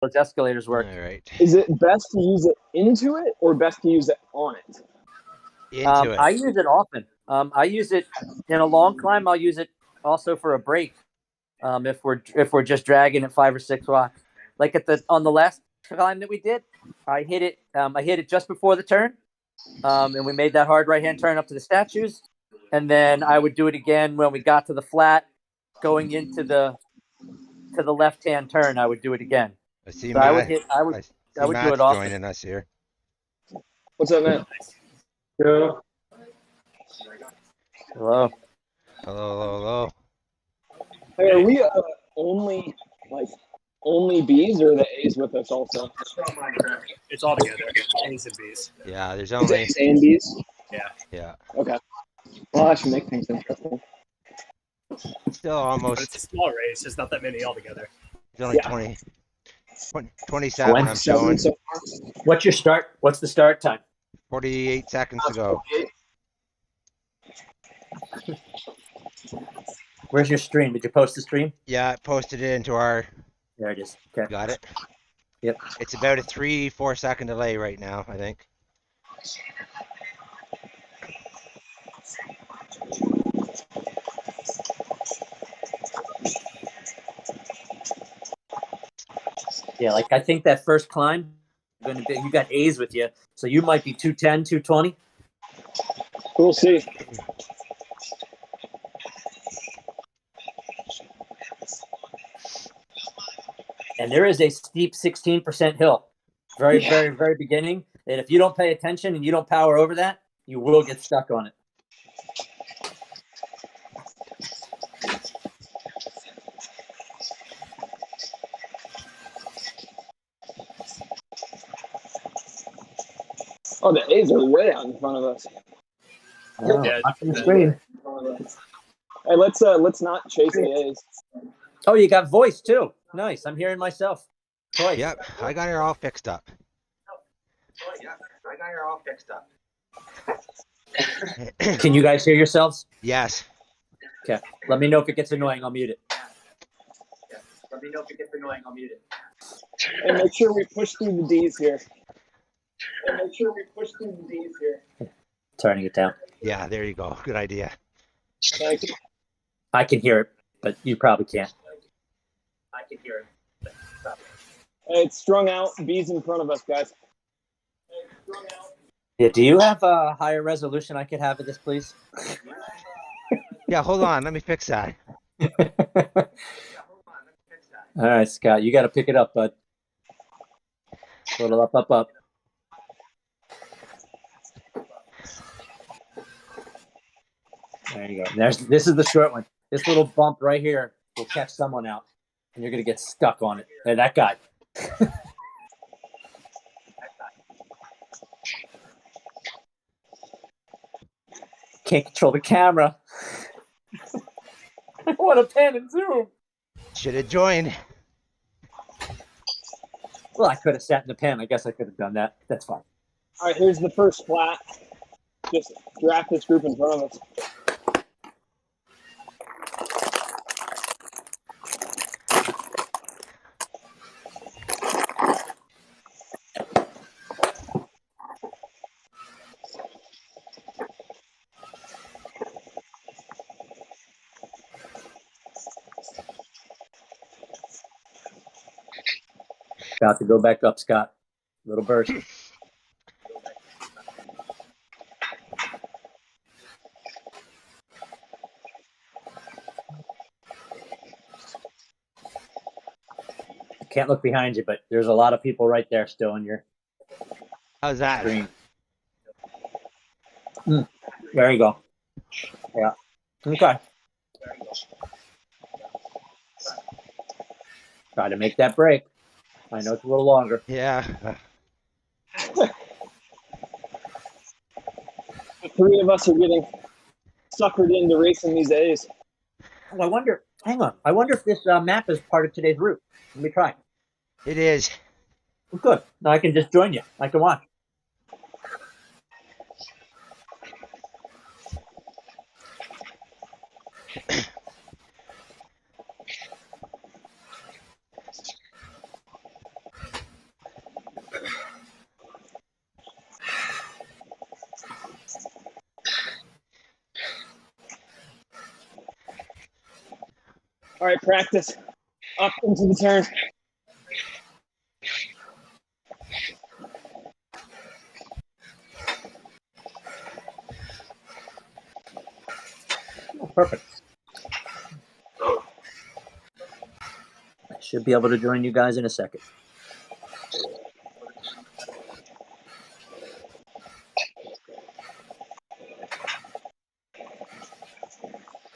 those escalators work. All right. Is it best to use it into it or best to use it on it? Into it. I use it often. I use it in a long climb. I'll use it also for a break. If we're just dragging at 5 or 6 watts, like on the last climb that we did, I hit it just before the turn, and we made that hard right hand turn up to the statues, and then I would do it again when we got to the flat, going into the left hand turn. I would do it again. I see So Matt. I would do Matt's it often. joining us here. What's up, man? Yeah. Hello. Hello. Hey, are we only B's or are the A's with us also? It's all together. A's and B's. Yeah, there's Is it only. A's and B's? Yeah. Okay. Well, that should make things interesting. Still But almost. it's a small race. There's not that many altogether. It's only 27 I'm showing. So far. What's your start? What's the start time? 48 seconds to go. Where's your stream? Did you post the stream? Yeah, I posted it into our. There it is. Okay. Got it? Yep. It's about a 3-4 second delay right now, I think. Yeah, like I think that first climb, you got A's with you, so you might be 210, 220. We'll see. And there is a steep 16% hill, very beginning. And if you don't pay attention and you don't power over that, you will get stuck on it. Oh, the A's are way out in front of us. Oh, Yeah, watch the screen. Hey, let's not chase the A's. Oh, you got voice too. Nice. I'm hearing myself. Twice. Yep, I got her all fixed up. Can you guys hear yourselves? Yes. Okay. Let me know if it gets annoying. I'll mute it. And make sure we push through the D's here. Turning it down. Yeah, there you go. Good idea. Thank you. I can hear it, but you probably can't. Hey, it's strung out. B's in front of us, guys. Yeah. Do you have a higher resolution I could have of this, please? Yeah, hold on. Let me fix that. All right, Scott, you got to pick it up, bud. A little up. There you go. This is the short one. This little bump right here will catch someone out, and you're going to get stuck on it. Hey, that guy. Can't control the camera. I want to pan and zoom. Should have joined. Well, I could have sat in the pen. I guess I could have done that. That's fine. All right, here's the first flat. Just draft this group in front of us. About to go back up, Scott. Little burst. Can't look behind you, but there's a lot of people right there still in your How's that? screen. There you go. Yeah. Okay. Try to make that break. I know it's a little longer. Yeah. The three of us are getting suckered into racing these A's. Oh, I wonder. Hang on. I wonder if this map is part of today's route. Let me try. It is. Well, good. Now I can just join you. I can watch. All right, practice. Up into the turn. Oh, perfect. I should be able to join you guys in a second.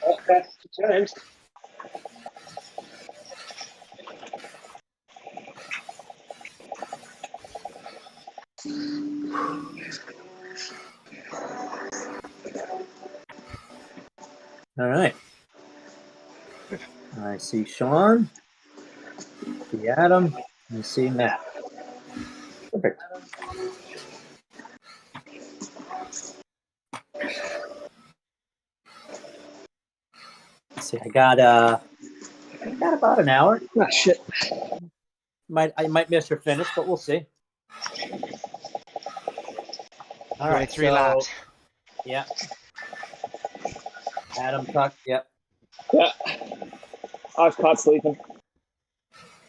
Okay, turns. All right. I see Sean. See Adam. I see Matt. Perfect. Let's see. I got about an hour. Ah, shit. I might miss your finish, but we'll see. All Going right, 3 laps. Yeah. Adam Tuck. Yep. Yeah. I was caught sleeping.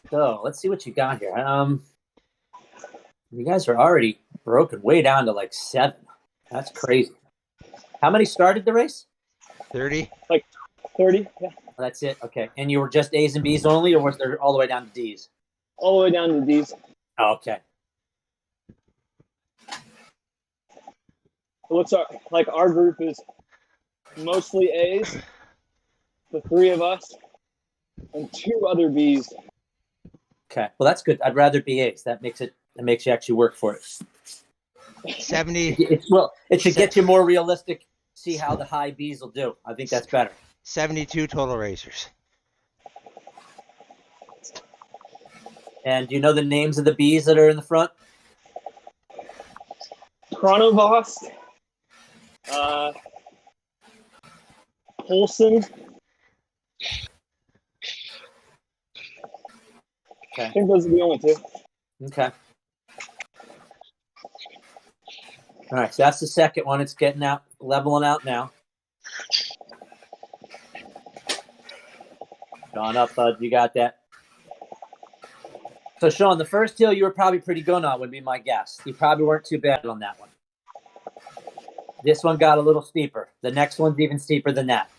So let's see what you got here. You guys are already broken way down to like 7. That's crazy. How many started the race? 30. 30. Yeah. That's it. Okay. And you were just A's and B's only, or was there all the way down to D's? All the way down to D's. Oh, okay. It looks like our group is mostly A's, the 3 of us, and 2 other B's. Okay. Well, that's good. I'd rather be A's. That makes you actually work for it. 70. It should get you more realistic. See how the high B's will do. I think that's better. 72 total racers. And do you know the names of the B's that are in the front? Chronovost, Polson. Okay. I think those are the only 2. Okay. All right, so that's the second one. It's getting out, leveling out now. Gone up, bud. You got that. So, Sean, the first hill you were probably pretty good on would be my guess. You probably weren't too bad on that one. This one got a little steeper. The next one's even steeper than that.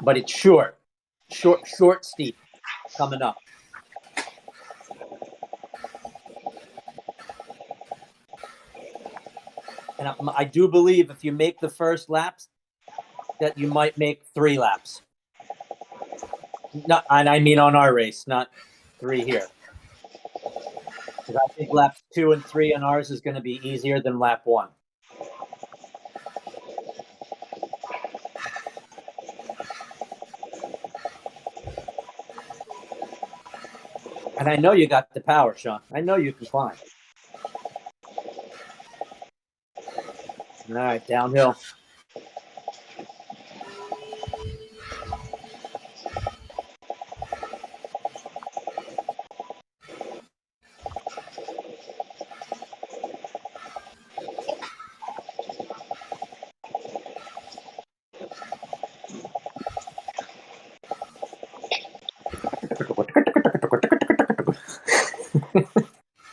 But it's short, steep coming up. And I do believe if you make the first laps, that you might make 3 laps. Not, and I mean on our race, not 3 here. Because I think laps 2 and 3 on ours is going to be easier than lap 1. And I know you got the power, Sean. I know you can climb. All right, downhill.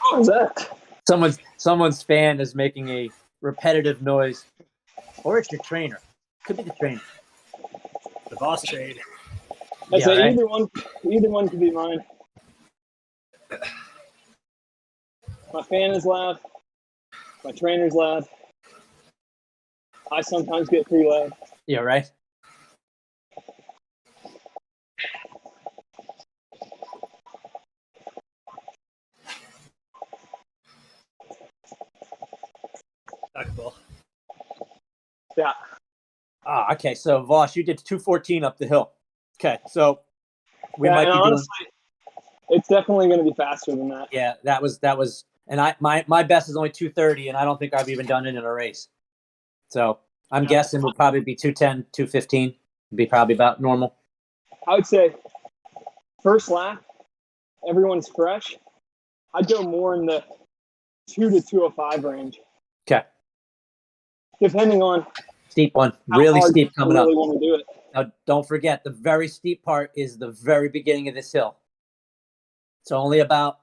What was that? Someone's fan is making a repetitive noise, or it's your trainer. Could be the trainer. The boss trade. I say right? either one could be mine. My fan is loud. My trainer's loud. I sometimes get pretty loud. Yeah, right. Basketball. Yeah. Ah, okay. So Voss, you did 214 up the hill. Okay, so we might be doing. Honestly, it's definitely going to be faster than that. Yeah, that was, and my best is only 230, and I don't think I've even done it in a race. So I'm guessing we'll probably be 210, 215. Be probably about normal. I would say first lap, everyone's fresh. I'd go more in the 2 to 205 range. Okay. Depending on Steep one, how really hard steep you coming up. really want to do it. Now, don't forget, the very steep part is the very beginning of this hill. It's only about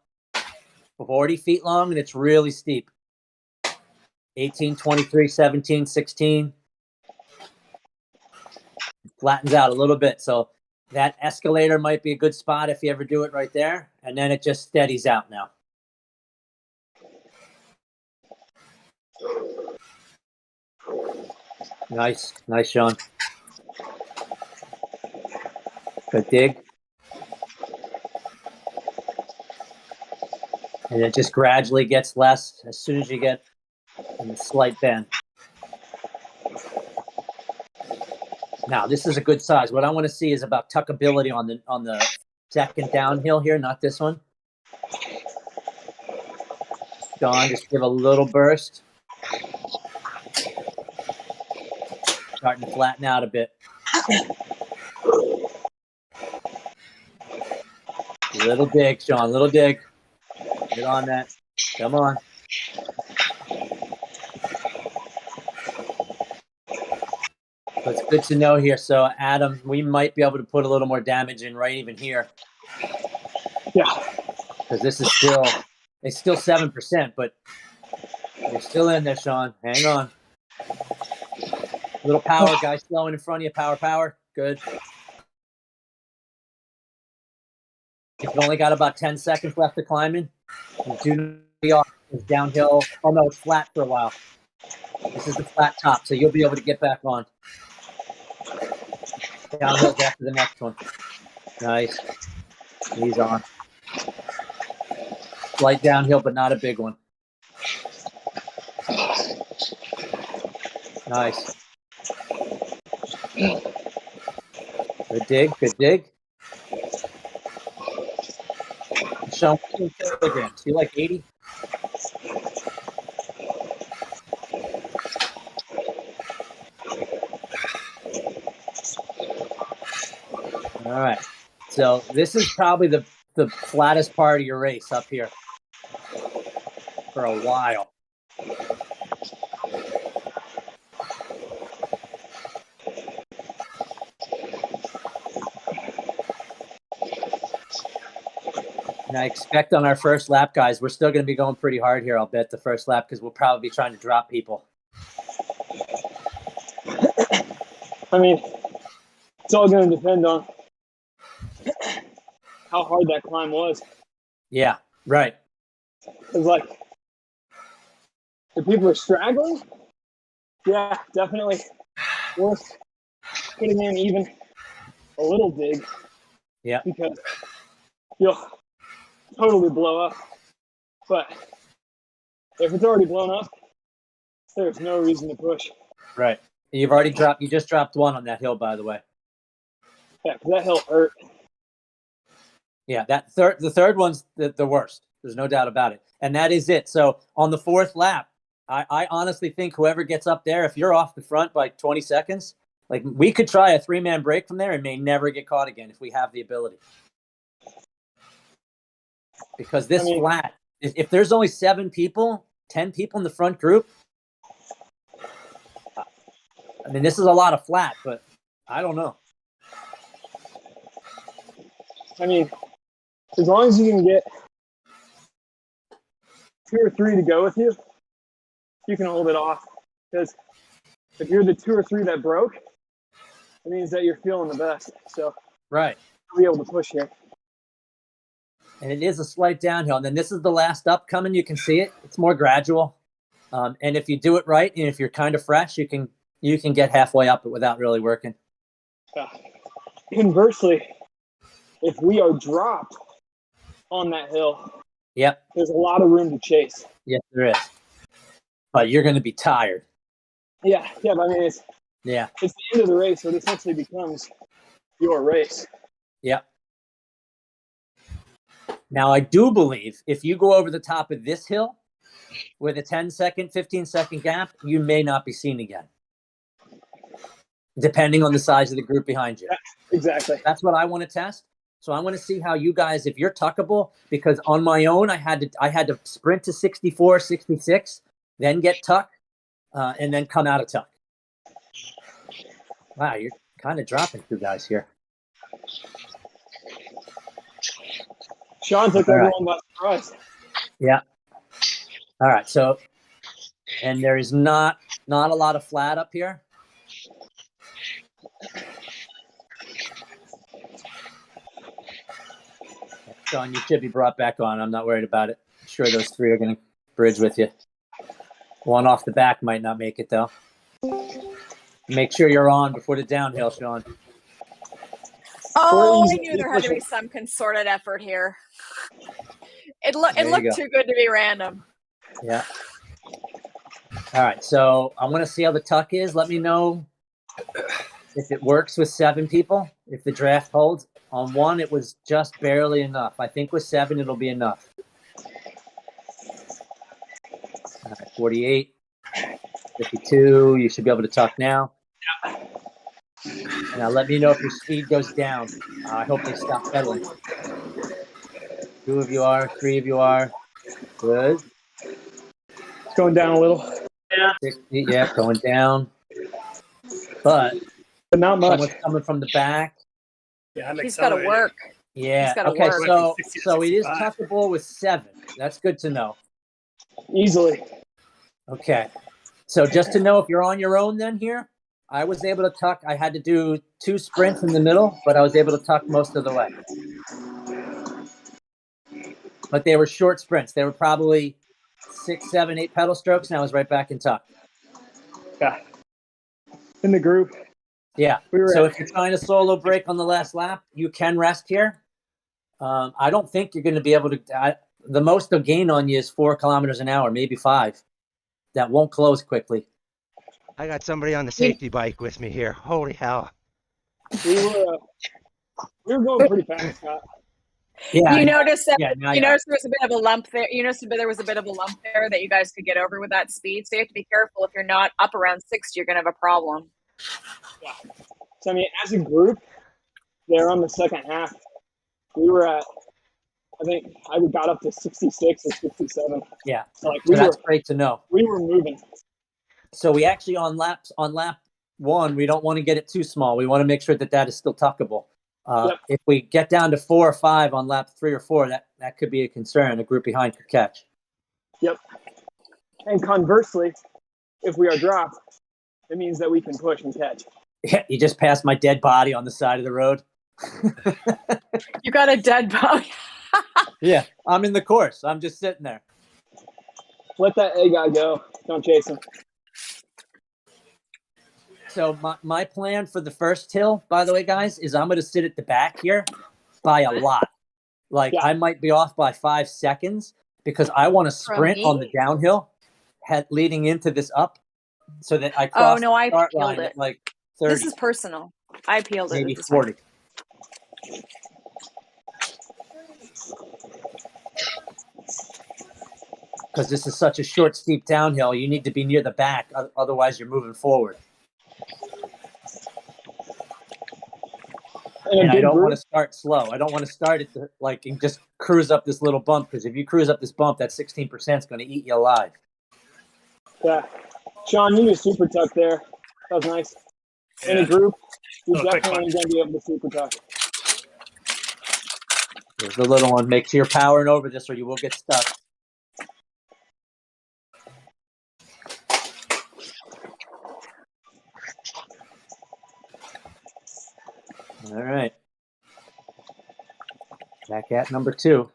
40 feet long, and it's really steep. 18, 23, 17, 16. Flattens out a little bit. So that escalator might be a good spot if you ever do it right there. And then it just steadies out now. Nice. Nice, Sean. Good dig. And it just gradually gets less as soon as you get in the slight bend. Now, this is a good size. What I want to see is about tuckability on the second downhill here, not this one. Sean, just give a little burst. Starting to flatten out a bit. Little dig, Sean, little dig. Get on that. Come on. So it's good to know here. So, Adam, we might be able to put a little more damage in right even here. Yeah. Because this is still, it's still 7%, but you're still in there, Sean. Hang on. Little power, guy slowing in front of you. Power, power. Good. You've only got about 10 seconds left to climb in. And do not be off. It's downhill. Oh, no, it's flat for a while. This is the flat top, so you'll be able to get back on. Downhill after the next one. Nice. He's on. Slight downhill, but not a big one. Nice. Good dig, good dig. Sean, kilograms. You like 80? All right. So this is probably the flattest part of your race up here for a while. And I expect on our first lap, guys, we're still going to be going pretty hard here, I'll bet, the first lap, because we'll probably be trying to drop people. I mean, it's all going to depend on how hard that climb was. Yeah, right. It's like, if people are straggling, yeah, definitely worth putting in even a little dig. Yeah. Because you'll totally blow up. But if it's already blown up, there's no reason to push. Right. You just dropped one on that hill, by the way. Yeah, 'cause that hill hurt. Yeah, the third one's the worst. There's no doubt about it. And that is it. So on the fourth lap, I honestly think whoever gets up there, if you're off the front by 20 seconds, like we could try a 3-man break from there and may never get caught again if we have the ability. Because this flat, if there's only 7 people, 10 people in the front group, I mean, this is a lot of flat, but I don't know. I mean, as long as you can get 2 or 3 to go with you, you can hold it off. Because if you're the 2 or 3 that broke, it means that you're feeling the best. So, right, you'll be able to push here. And it is a slight downhill. And then this is the last up coming. You can see it. It's more gradual. And if you do it right, and if you're kind of fresh, you can get halfway up it without really working. Conversely, if we are dropped on that hill, yep, there's a lot of room to chase. Yes, there is. But you're going to be tired. Yeah, but I mean, it's the end of the race, so this actually becomes your race. Yep. Now, I do believe if you go over the top of this hill with a 10-second, 15-second gap, you may not be seen again, depending on the size of the group behind you. Yeah, exactly. That's what I want to test. So I want to see how you guys, if you're tuckable, because on my own, I had to sprint to 64, 66, then get tuck, and then come out of tuck. Wow, you're kind of dropping 2 guys here. Sean took All right. everyone by surprise. Yeah. All right. So, and there is not a lot of flat up here. Sean, you should be brought back on. I'm not worried about it. I'm sure those 3 are going to bridge with you. One off the back might not make it, though. Make sure you're on before the downhill, Sean. Oh, I knew there had to be some concerted effort here. It looked too good to be random. Yeah. All right. So I'm going to see how the tuck is. Let me know if it works with 7 people, if the draft holds. On 1, it was just barely enough. I think with 7, it'll be enough. All right, 48, 52. You should be able to tuck now. Now let me know if your speed goes down. I hope they stop pedaling. 2 of you are. 3 of you are. Good. It's going down a little. Yeah. 60, yeah, going down. But not much. Someone's coming from the back. Yeah, I'm He's got to accelerating. work. Yeah. He's gotta Okay. work. So it is tuckable with 7. That's good to know. Easily. Okay. So just to know if you're on your own then here, I was able to tuck. I had to do 2 sprints in the middle, but I was able to tuck most of the way. But they were short sprints. They were probably 6, 7, 8 pedal strokes, and I was right back in tuck. Yeah. In the group. Yeah. So if you're trying to solo break on the last lap, you can rest here. I don't think you're going to be able to. The most they'll gain on you is 4 kilometers an hour, maybe 5. That won't close quickly. I got somebody on the safety bike with me here. Holy hell. We were going pretty fast, Scott. Yeah. You noticed that. Yeah, You noticed there was a bit of a lump there. You noticed there was a bit of a lump there that you guys could get over with that speed. So you have to be careful. If you're not up around 60, you're going to have a problem. Yeah. So I mean, as a group, there on the second half, we were at. I think I got up to 66 or 67. Yeah. So like So that's great to know. We were moving. So we actually on lap 1, we don't want to get it too small. We want to make sure that is still tuckable. Yep. If we get down to 4 or 5 on lap 3 or 4, that could be a concern. A group behind could catch. Yep. And conversely, if we are dropped, it means that we can push and catch. Yeah, you just passed my dead body on the side of the road. You got a dead body. Yeah, I'm in the course. I'm just sitting there. Let that A guy go. Don't chase him. So my plan for the first hill, by the way, guys, is I'm going to sit at the back here by a lot. Like I might be off by 5 seconds because I want to sprint on the downhill leading into this up so that I cross the start line at like 30. This is personal. I peeled it. Maybe 40. Because this is such a short, steep downhill, you need to be near the back. Otherwise, you're moving forward. And I don't want to start slow. I don't want to start at and just cruise up this little bump, because if you cruise up this bump, that 16% is going to eat you alive. Yeah. Sean, you just super tuck there. That was nice. Yeah. In a group, you're definitely going to be able to super tuck. There's the little one. Make sure you're powering over this or you will get stuck. All right. Back at number 2.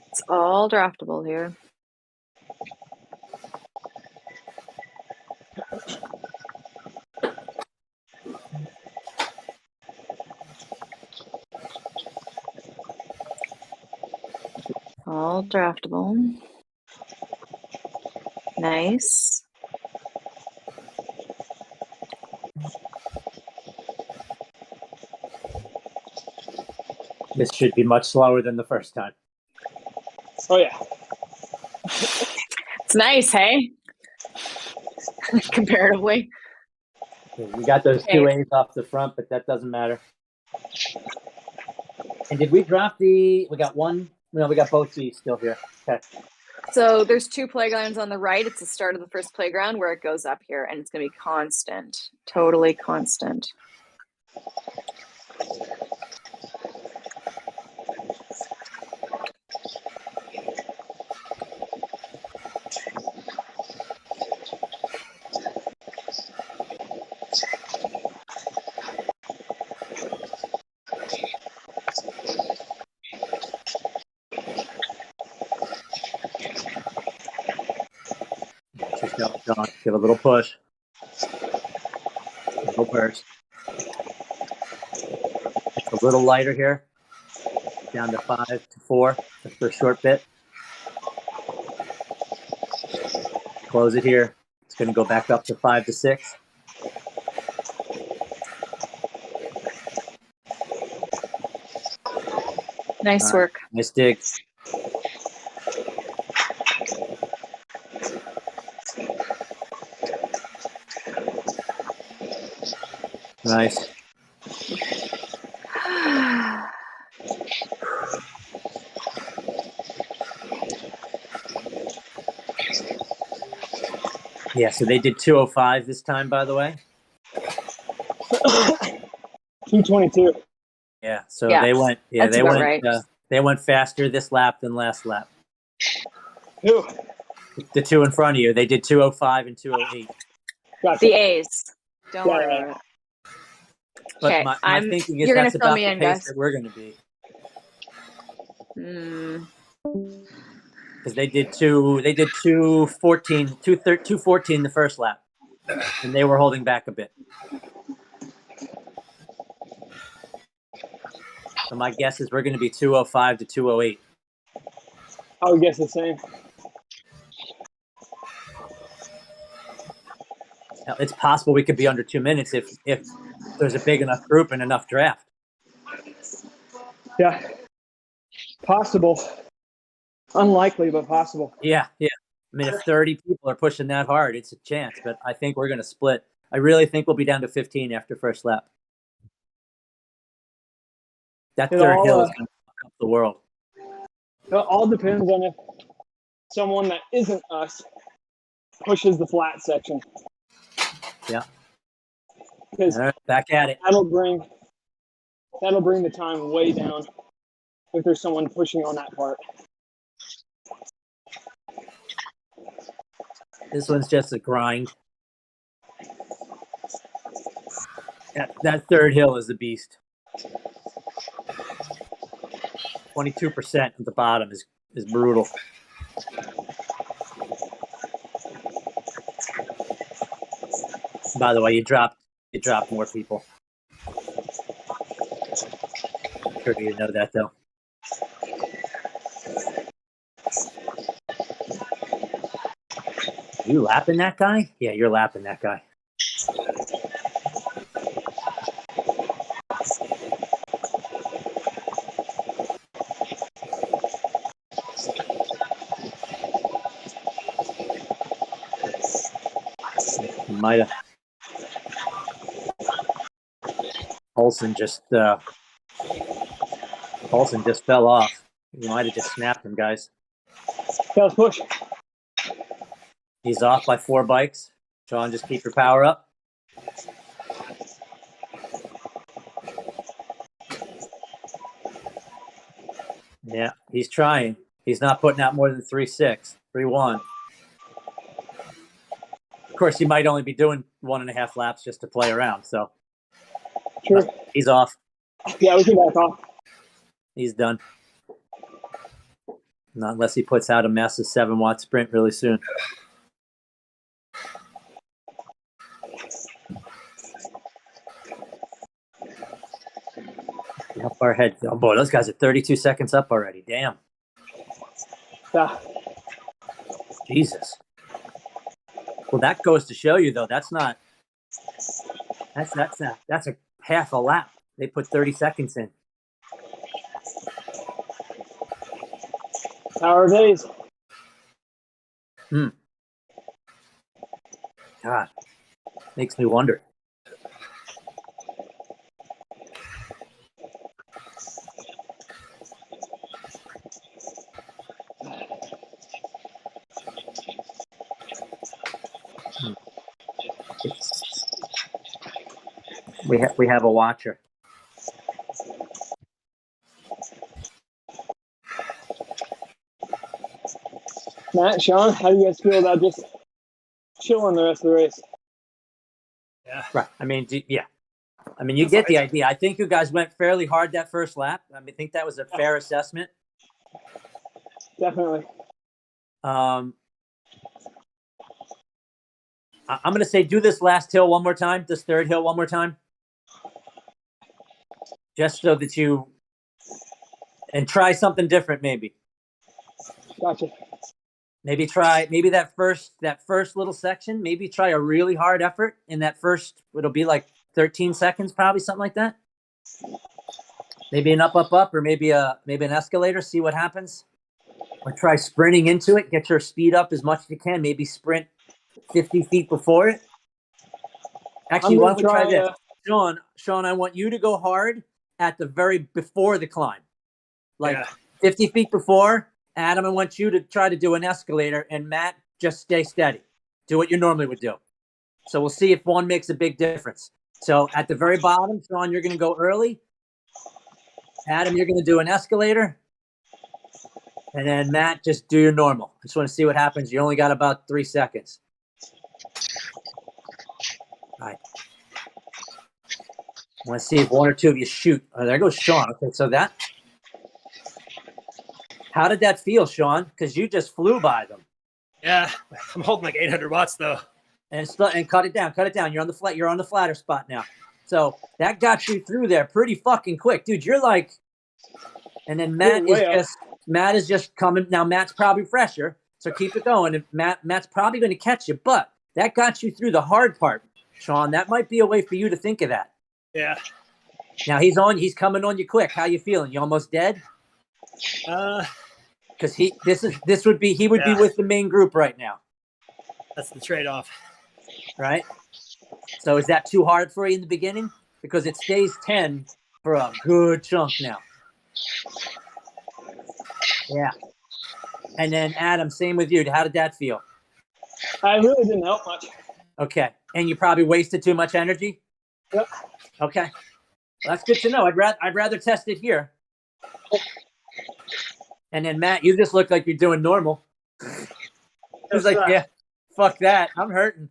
It's all draftable here. All draftable. Nice. This should be much slower than the first time. Oh, yeah. It's nice, hey? Comparatively. We got those 2 A's off the front, but that doesn't matter. And did we drop we got 1 No, we got both Bs still here. Okay. So there's 2 playgrounds on the right. It's the start of the first playground where it goes up here, and it's going to be constant, totally constant. Just go. Give a little push. Little burst. It's a little lighter here. Down to 5 to 4 just for a short bit. Close it here. It's going to go back up to 5 to 6. Nice work. Nice dig. Nice. Yeah, so they did 205 this time, by the way. 222. Yeah, so Yeah, they went. Yeah, that's they about went. right. They went faster this lap than last lap. Who? The 2 in front of you, they did 205 and 208. Gotcha. The A's. Don't Yeah, worry yeah. about it. But Okay, my thinking is you're gonna that's fill about me the in, pace guys. that we're going to be. Hmm. Because they did 214 the first lap, and they were holding back a bit. So my guess is we're going to be 205 to 208. I would guess the same. Now, it's possible we could be under 2 minutes if there's a big enough group and enough draft. Yeah. Possible. Unlikely, but possible. Yeah. I mean, if 30 people are pushing that hard, it's a chance. But I think we're going to split. I really think we'll be down to 15 after first lap. That third hill is going to fuck up the world. It all depends on if someone that isn't us pushes the flat section. Yeah. Because All right, back at it. that'll bring the time way down if there's someone pushing on that part. This one's just a grind. That third hill is the beast. 22% at the bottom is brutal. By the way, you dropped more people. I'm sure you know that though. Are you lapping that guy? Yeah, you're lapping that guy. Might have. Olsen just fell off. You might have just snapped him, guys. Yeah, let's push. He's off by 4 bikes. Sean, just keep your power up. Yeah, he's trying. He's not putting out more than 3.6, 3.1. Of course, he might only be doing 1.5 laps just to play around. So, True. He's off. Yeah, we can back off. He's done. Not unless he puts out a massive 7-watt sprint really soon. How far ahead? Oh boy, those guys are 32 seconds up already. Damn. Yeah. Jesus. Well, that goes to show you though. That's a half a lap. They put 30 seconds in. Power days. God, makes me wonder. We have a watcher. Matt, Sean, how do you guys feel about just chilling the rest of the race? Yeah. Right. I mean, yeah. I mean, you get the idea. I think you guys went fairly hard that first lap. I mean, I think that was a fair assessment. Definitely. I'm going to say do this last hill one more time, this third hill one more time. Just so that you and try something different, maybe. Gotcha. Maybe that first little section, maybe try a really hard effort in that first, it'll be like 13 seconds, probably something like that. Maybe an up, or maybe an escalator, see what happens. Or try sprinting into it, get your speed up as much as you can, maybe sprint 50 feet before it. Actually, why don't we try this? Sean, I want you to go hard at the before the climb. Like 50 feet before. Adam, I want you to try to do an escalator, and Matt, just stay steady. Do what you normally would do. So we'll see if one makes a big difference. So at the very bottom, Sean, you're going to go early. Adam, you're going to do an escalator. And then Matt, just do your normal. I just want to see what happens. You only got about 3 seconds. All right. I want to see if one or two of you shoot. Oh, there goes Sean. Okay, so that. How did that feel, Sean? Because you just flew by them. Yeah, I'm holding like 800 watts though. And cut it down. You're on the flat. You're on the flatter spot now. So that got you through there pretty fucking quick, dude. You're like, and then Matt is just coming now. Matt's probably fresher, so keep it going. And Matt's probably going to catch you, but that got you through the hard part, Sean. That might be a way for you to think of that. Yeah. Now he's coming on you quick. How you feeling? You almost dead? Because he would be with the main group right now. That's the trade-off. Right? So is that too hard for you in the beginning? Because it stays 10 for a good chunk now. Yeah. And then Adam, same with you. How did that feel? I really didn't help much. Okay. And you probably wasted too much energy? Yep. Okay. Well, that's good to know. I'd rather test it here. And then Matt, you just look like you're doing normal. He was like, yeah, fuck that. I'm hurting.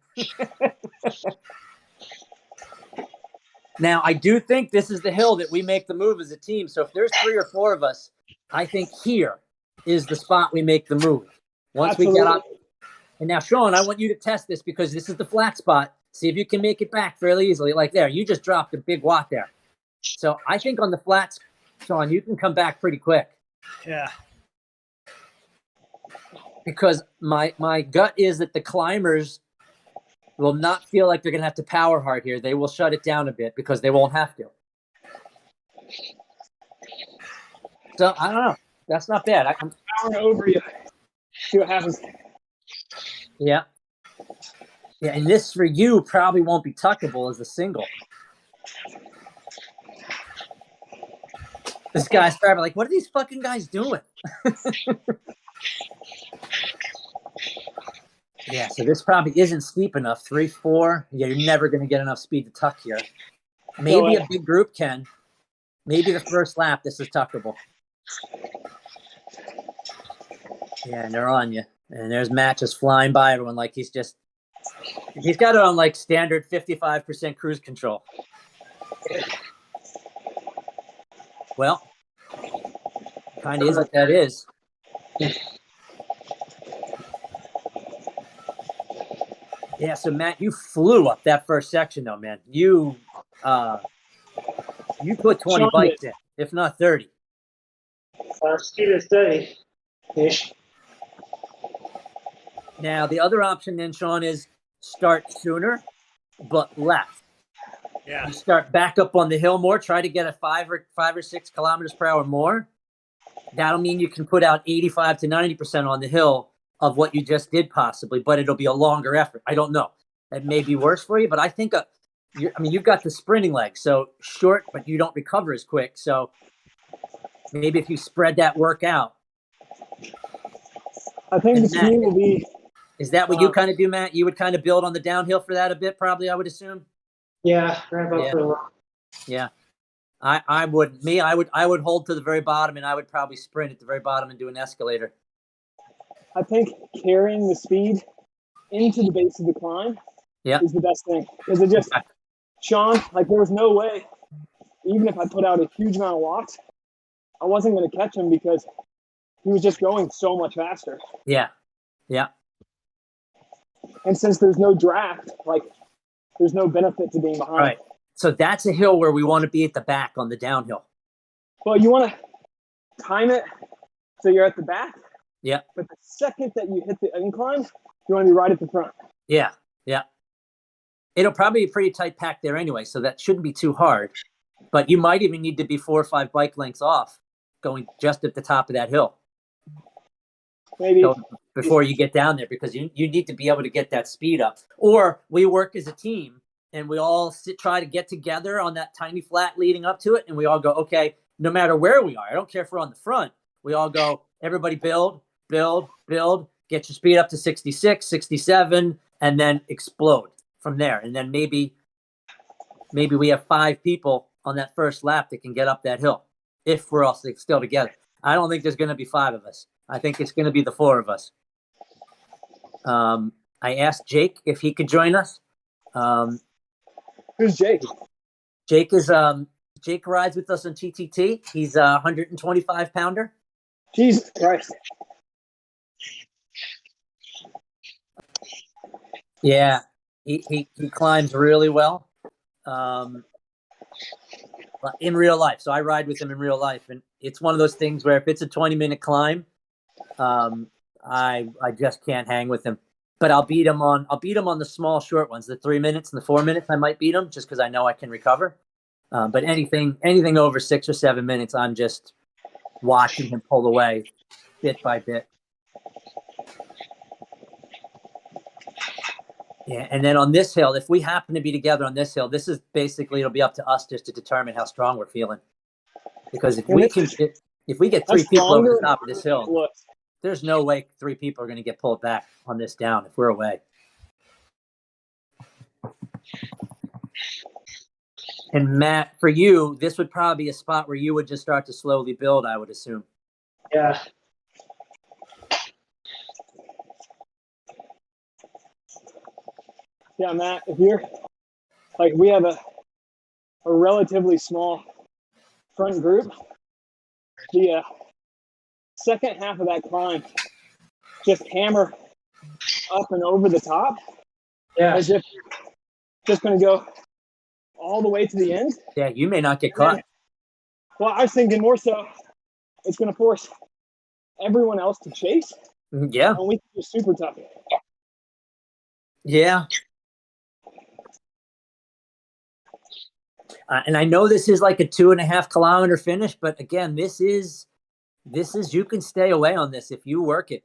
Now, I do think this is the hill that we make the move as a team. So if there's 3 or 4 of us, I think here is the spot we make the move. Once we get up. And now, Sean, I want you to test this because this is the flat spot. See if you can make it back fairly easily. Like there, you just dropped a big watt there. So I think on the flats, Sean, you can come back pretty quick. Yeah. Because my gut is that the climbers will not feel like they're going to have to power hard here. They will shut it down a bit because they won't have to. So, I don't know. That's not bad. I'm powering over you. See what happens. Yeah. Yeah, and this for you probably won't be tuckable as a single. This guy's probably like, what are these fucking guys doing? Yeah, so this probably isn't steep enough. 3, 4. Yeah, you're never going to get enough speed to tuck here. Maybe a big group can. Maybe the first lap, this is tuckable. Yeah, and they're on you. And there's Matt just flying by everyone like he's got it on like standard 55% cruise control. Well, kind of is what that is. Yeah, so Matt, you flew up that first section though, man. You put 20 bikes in, if not 30. Speed is 30 ish. Now the other option then, Sean, is start sooner, but left. Yeah. You start back up on the hill more, try to get a 5 or 6 kilometers per hour more. That'll mean you can put out 85 to 90% on the hill of what you just did possibly, but it'll be a longer effort. I don't know. That may be worse for you, but I think, you've got the sprinting leg, so short, but you don't recover as quick. So maybe if you spread that work out. I think the key will be Is that what you kind of do, Matt? You would kind of build on the downhill for that a bit, probably, I would assume. Yeah, ramp up Yeah. for a while. Yeah. I would hold to the very bottom, and I would probably sprint at the very bottom and do an escalator. I think carrying the speed into the base of the climb is the best thing. Because it just, Sean, like there was no way, even if I put out a huge amount of watts, I wasn't going to catch him because he was just going so much faster. Yeah. Yeah. And since there's no draft, like there's no benefit to being behind. Right. So that's a hill where we want to be at the back on the downhill. Well, you want to time it so you're at the back. Yeah. But the second that you hit the incline, you want to be right at the front. Yeah. Yeah. It'll probably be a pretty tight pack there anyway, so that shouldn't be too hard. But you might even need to be 4 or 5 bike lengths off going just at the top of that hill. Maybe. So before you get down there, because you need to be able to get that speed up. Or we work as a team and we all try to get together on that tiny flat leading up to it. And we all go, okay, no matter where we are, I don't care if we're on the front. We all go, everybody build, get your speed up to 66, 67, and then explode from there. And then maybe we have 5 people on that first lap that can get up that hill if we're all still together. I don't think there's going to be 5 of us. I think it's going to be the 4 of us. I asked Jake if he could join us. Who's Jake? Jake rides with us on TTT. He's a 125 pounder. Jesus Christ. Yeah, he climbs really well. In real life. So I ride with him in real life, and it's one of those things where if it's a 20-minute climb, I just can't hang with him. But I'll beat him on the small short ones, the 3 minutes and the 4 minutes. I might beat him just because I know I can recover. But anything over 6 or 7 minutes, I'm just watching him pull away bit by bit. Yeah, and then on this hill, if we happen to be together on this hill, this is basically, it'll be up to us just to determine how strong we're feeling. Because if we get 3 people over the top of this hill, there's no way 3 people are going to get pulled back on this down if we're away. And Matt, for you, this would probably be a spot where you would just start to slowly build, I would assume. Yeah. Yeah, Matt, if you're like, we have a relatively small front group. The second half of that climb, just hammer up and over the top. Yeah. As if you're just going to go all the way to the end. Yeah, you may not get caught. Well, I was thinking more so it's going to force everyone else to chase. Yeah. And we can do super tough. Yeah. And I know this is like a 2.5 kilometer finish, but again, this is you can stay away on this if you work it.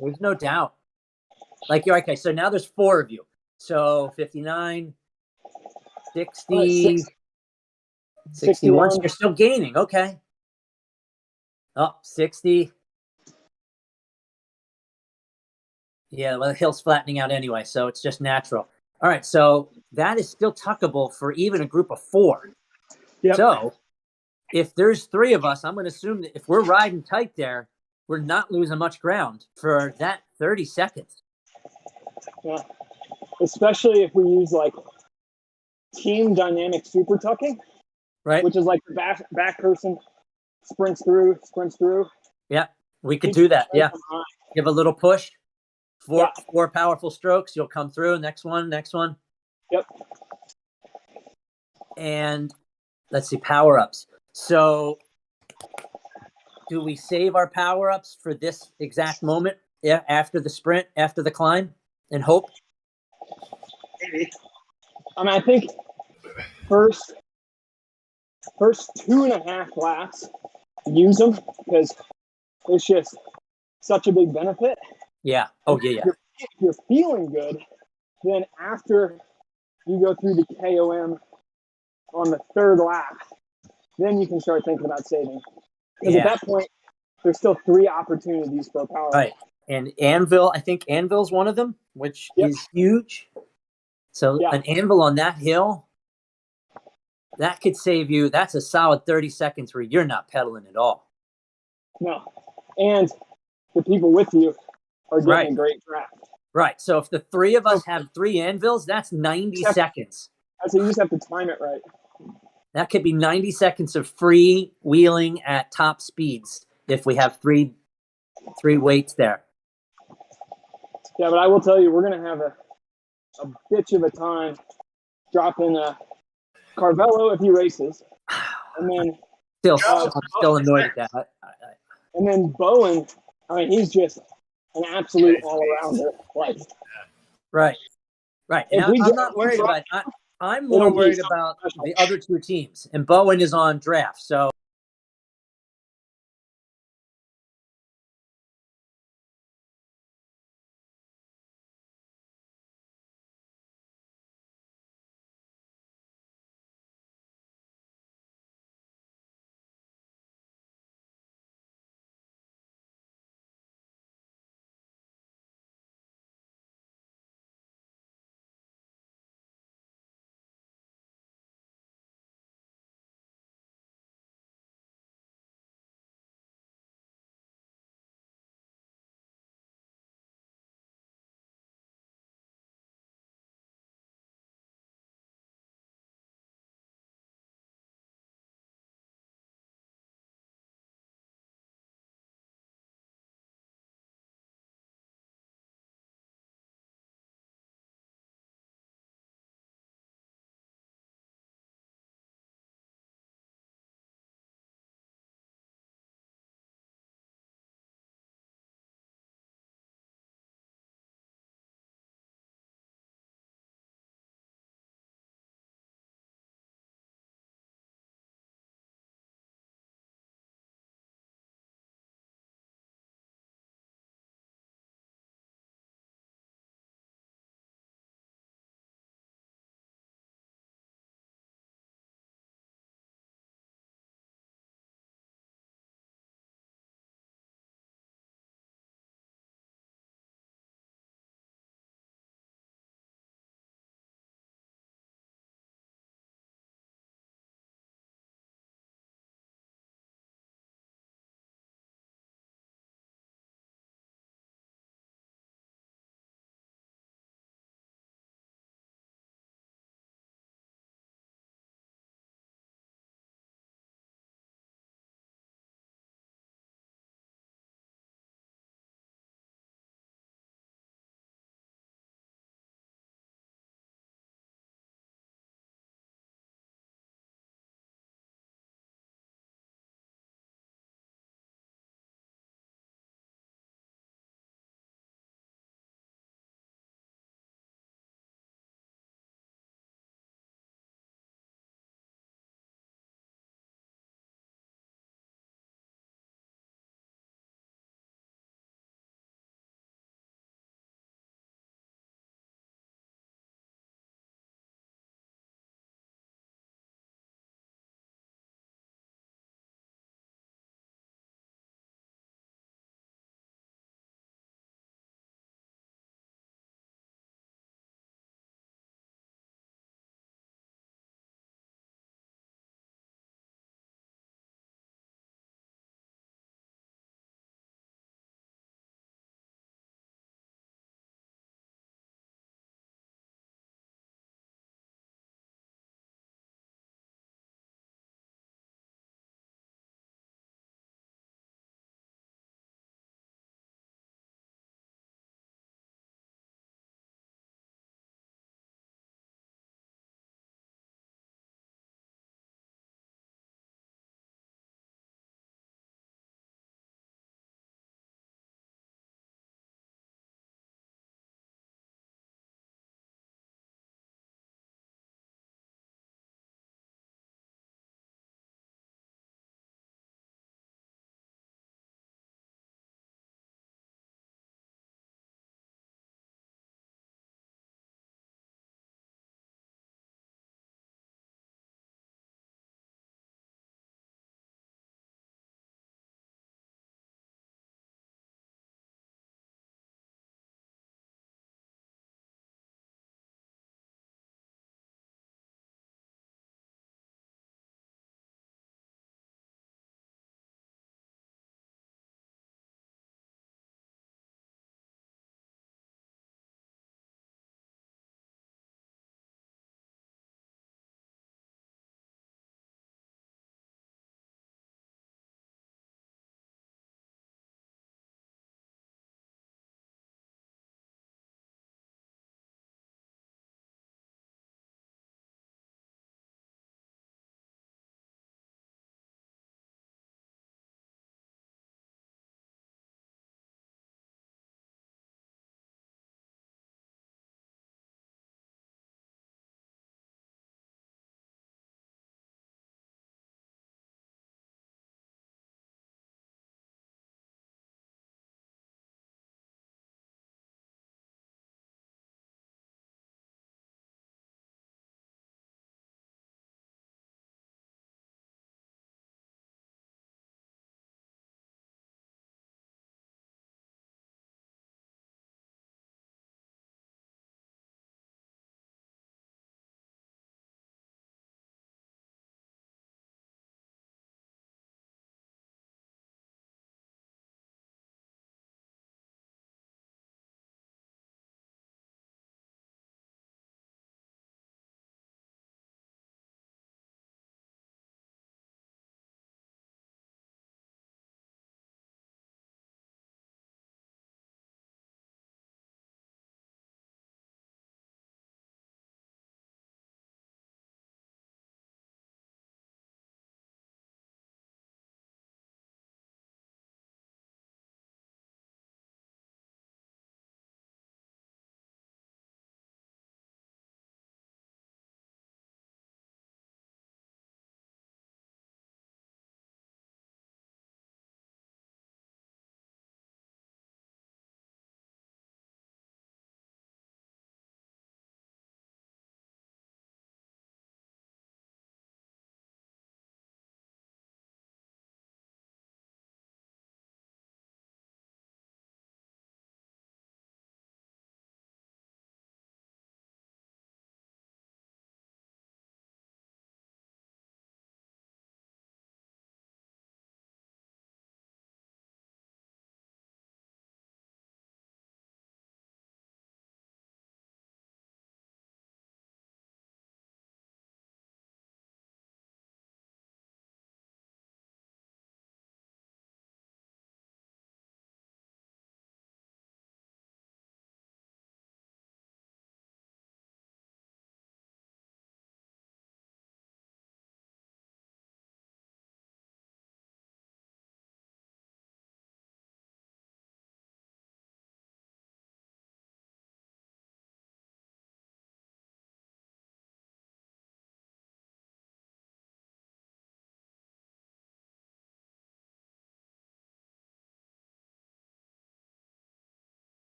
There's no doubt. Like, you're okay. So now there's 4 of you. So 59, 60, 61. You're still gaining. Okay. Oh, 60. Yeah, well, the hill's flattening out anyway, so it's just natural. All right, so that is still tuckable for even a group of 4. Yep. So if there's 3 of us, I'm going to assume that if we're riding tight there, we're not losing much ground for that 30 seconds. Yeah, especially if we use like team dynamic super tucking, right? Which is like the back person sprints through. Yeah, we could do that. Yeah, give a little push. 4 powerful strokes. You'll come through. Next one. Yep. And let's see, power ups. So, do we save our power ups for this exact moment? Yeah, after the sprint, after the climb, and hope. Maybe. I mean, I think first 2.5 laps, use them because it's just such a big benefit. Yeah. Oh, yeah. If you're feeling good, then after you go through the KOM on the 3rd lap, then you can start thinking about saving. Because at that point, there's still 3 opportunities for a power. Right. And Anvil, I think Anvil's one of them, which is huge. So an anvil on that hill, that could save you. That's a solid 30 seconds where you're not pedaling at all. No. And the people with you are getting a great draft. Right. So if the three of us have 3 anvils, that's 90 seconds. So you just have to time it right. That could be 90 seconds of free wheeling at top speeds if we have three weights there. Yeah, but I will tell you, we're going to have a bitch of a time dropping Carvello if he races. And then I'm still annoyed at that. And then Bowen, I mean, he's just an absolute all-arounder. Like, right. And I'm not worried about it. I'm more worried about the other 2 teams. And Bowen is on draft, so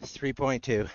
3.2.